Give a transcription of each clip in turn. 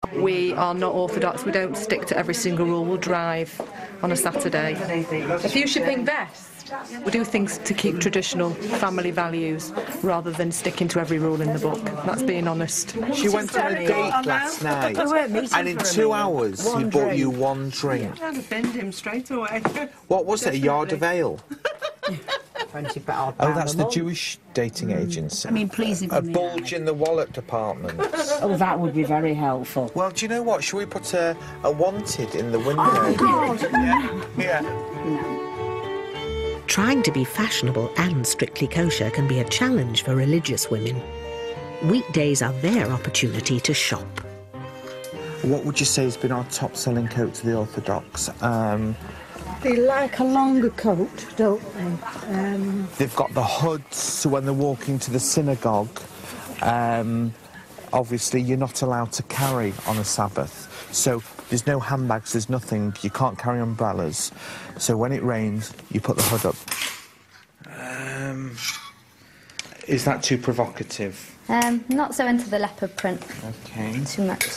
We are not orthodox. We don't stick to every single rule. We'll drive on a Saturday. A few shipping vests. We do things to keep traditional family values rather than sticking to every rule in the book. That's being honest. She went on a date last night, and in 2 hours he bought you one drink. I'd have binned him straight away. What was it, a yard of ale? £20 Oh, that's the Jewish dating agency. I mean, please. A bulge in the wallet department. Oh, that would be very helpful. Well, do you know what? Shall we put a wanted in the window? Oh, God. Yeah. No. Trying to be fashionable and strictly kosher can be a challenge for religious women. Weekdays are their opportunity to shop. What would you say has been our top-selling coat to the Orthodox? They like a longer coat, don't they? They've got the hoods, so when they're walking to the synagogue, obviously you're not allowed to carry on a Sabbath. So there's no handbags, there's nothing, you can't carry umbrellas. So when it rains, you put the hood up. Is that too provocative? Not so into the leopard print. Okay. Too much.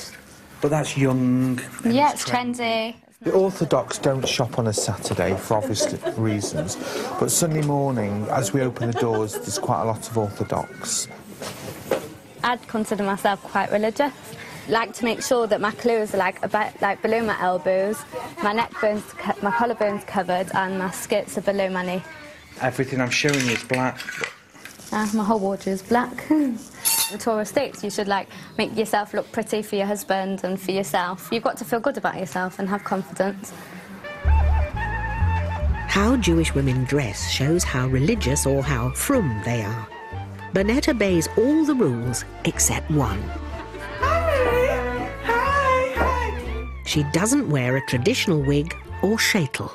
But that's young. Yeah, it's trendy. The Orthodox don't shop on a Saturday for obvious reasons, but Sunday morning, as we open the doors, there's quite a lot of Orthodox. I'd consider myself quite religious. Like to make sure that my clothes are like below my elbows, my my collarbones covered, and my skirts are below my knee. Everything I'm showing you is black. My whole wardrobe is black. In Torah states you should make yourself look pretty for your husband and for yourself. You've got to feel good about yourself and have confidence. How Jewish women dress shows how religious or how frum they are. Burnett obeys all the rules except one. Hi. She doesn't wear a traditional wig or shaitel.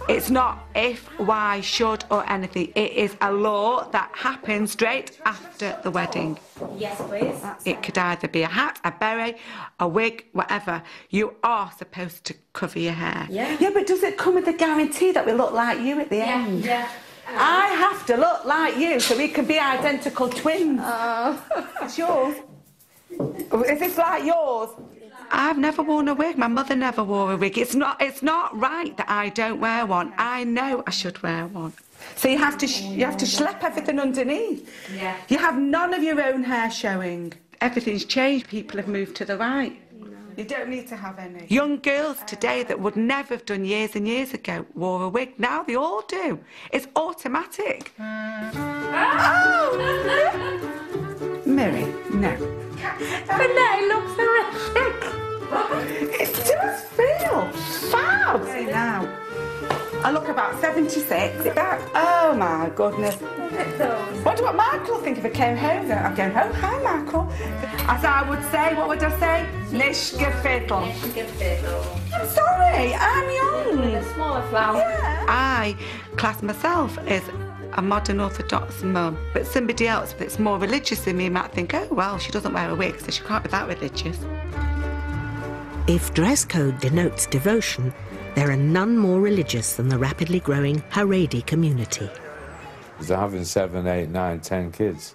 It's not if, why, should or anything. It is a law that happens straight after the wedding. Yes, please. It could either be a hat, a beret, a wig, whatever. You are supposed to cover your hair. Yeah, but does it come with a guarantee that we look like you at the end? Yeah. I have to look like you so we can be identical twins. It's yours. Is this like yours? I've never worn a wig. My mother never wore a wig. It's not right that I don't wear one. I know I should wear one. So you have to schlep everything underneath. Yeah. You have none of your own hair showing. Everything's changed. People have moved to the right. You don't need to have any. Young girls today that would never have done years and years ago wore a wig. Now they all do. It's automatic. Mary, no. But no, it looks horrific. It does feel fab. Hey, now. I look about 76. Oh my goodness. Wonder what Michael will think if I came home though. I'm going home. Hi, Michael. As I would say, what would I say? Nishka fiddle. I'm sorry, I'm young. A smaller flower. Yeah. I class myself as a modern Orthodox mum, but somebody else that's more religious than me might think, oh, well, she doesn't wear a wig, so she can't be that religious. If dress code denotes devotion, there are none more religious than the rapidly growing Haredi community. They're having 7, 8, 9, 10 kids.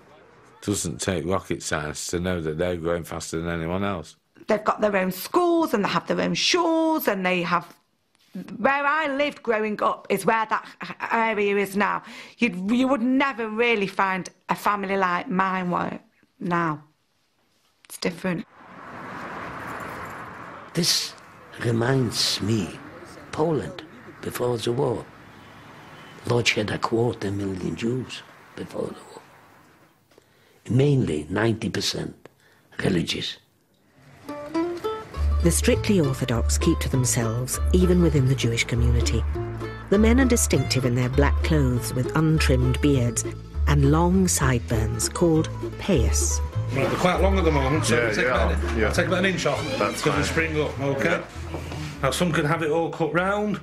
Doesn't take rocket science to know that they're growing faster than anyone else. They've got their own schools and they have their own shawls and they have... Where I lived growing up is where that area is now. You would never really find a family like mine now. It's different. This reminds me, Poland, before the war. Lodz had 250,000 Jews before the war. Mainly 90% religious. The strictly Orthodox keep to themselves, even within the Jewish community. The men are distinctive in their black clothes with untrimmed beards and long sideburns called payas. Right, they're quite long at the moment, so I'll take about an inch off because they spring up, okay? Yeah. Now, some can have it all cut round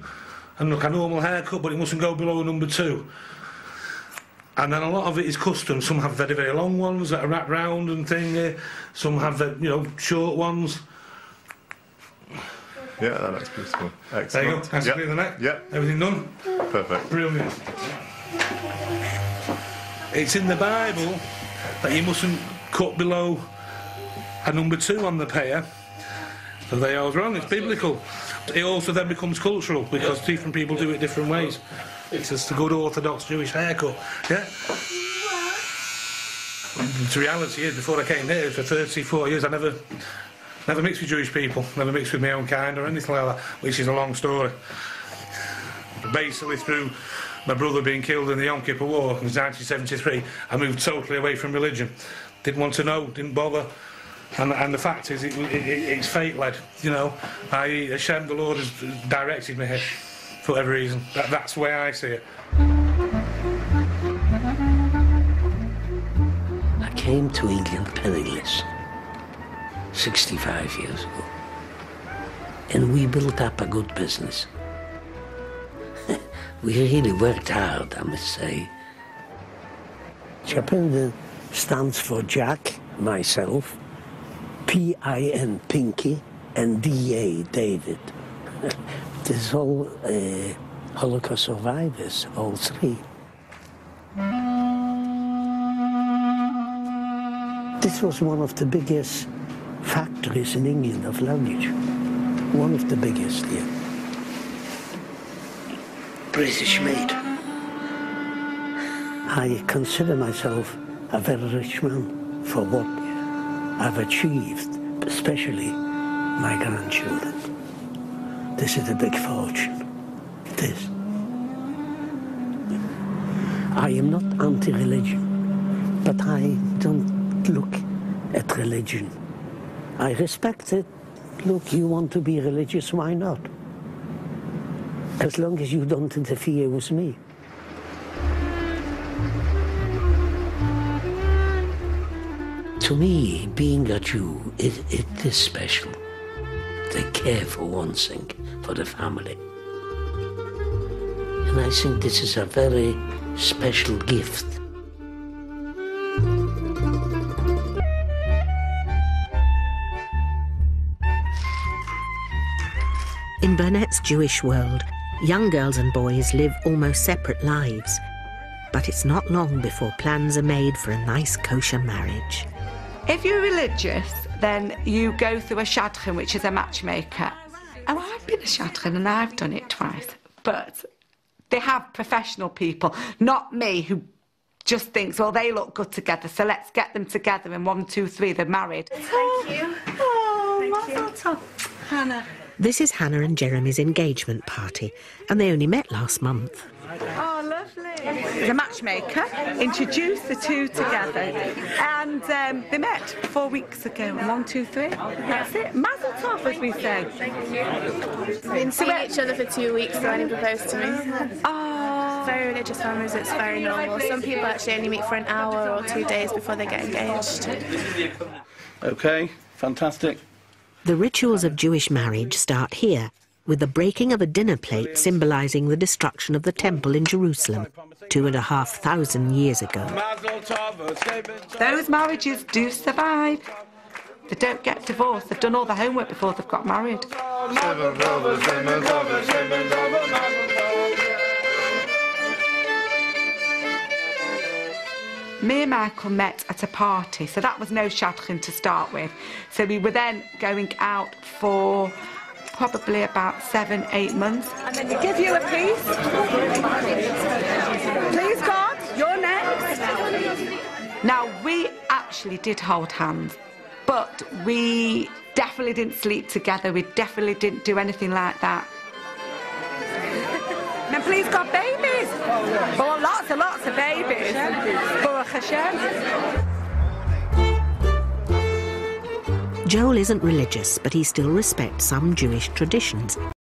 and look a normal haircut, but it mustn't go below number 2. And then a lot of it is custom. Some have very, very long ones that are wrapped round and thing. Some have, short ones. Yeah, that looks beautiful. Excellent. There you go. Has to clear the neck. Yeah. Everything done. Perfect. Brilliant. It's in the Bible that you mustn't cut below a number 2 on the pair So they are wrong, it's biblical. It also then becomes cultural, because different people do it different ways. It's just a good Orthodox Jewish haircut, yeah? The reality is, before I came here, for 34 years, I never mixed with Jewish people, never mixed with my own kind or anything like that, which is a long story. Basically, through my brother being killed in the Yom Kippur War in 1973, I moved totally away from religion. Didn't want to know, didn't bother. And the fact is, it's fate-led, you know. Hashem, the Lord, has directed me here, for whatever reason. That's the way I see it. I came to England penniless 65 years ago, and we built up a good business. We really worked hard, I must say. Chapin stands for Jack, myself, P-I-N, Pinky, and D-A, David. This is all Holocaust survivors, all three. This was one of the biggest factories in England of luggage. One of the biggest here. British made. I consider myself a very rich man for what I've achieved, especially my grandchildren. This is a big fortune. It is. I am not anti-religion, but I don't look at religion. I respect it. Look, you want to be religious, why not? As long as you don't interfere with me. To me, being a Jew, it is special. They care for one thing, for the family. And I think this is a very special gift. In Burnett's Jewish world, young girls and boys live almost separate lives. But it's not long before plans are made for a nice kosher marriage. If you're religious, then you go through a shadchan, which is a matchmaker. Oh, I've been a shadchan and I've done it twice. But they have professional people, not me, who just thinks, well, they look good together, so let's get them together in 1, 2, 3, they're married. Thank you. Oh, Mazel tov, Hannah. This is Hannah and Jeremy's engagement party, and they only met last month. Oh, lovely. The matchmaker introduced the two together, and they met 4 weeks ago. 1, 2, 3. That's it. Mazel tov, as we say. Thank you. We've been seeing each other for 2 weeks, so when he proposed to me. Oh. Very religious families, it's very normal. Some people actually only meet for an hour or 2 days before they get engaged. Okay, fantastic. The rituals of Jewish marriage start here, with the breaking of a dinner plate symbolising the destruction of the temple in Jerusalem 2,500 years ago. Those marriages do survive. They don't get divorced. They've done all the homework before they've got married. Me and Michael met at a party, so that was no shadchan to start with. So we were then going out for probably about 7, 8 months. And then you give you a piece. Please, God, you're next. Now, we actually did hold hands, but we definitely didn't sleep together. We definitely didn't do anything like that. And then please, God, babies. Oh, lots and lots of babies. Baruch Hashem. Joel isn't religious, but he still respects some Jewish traditions.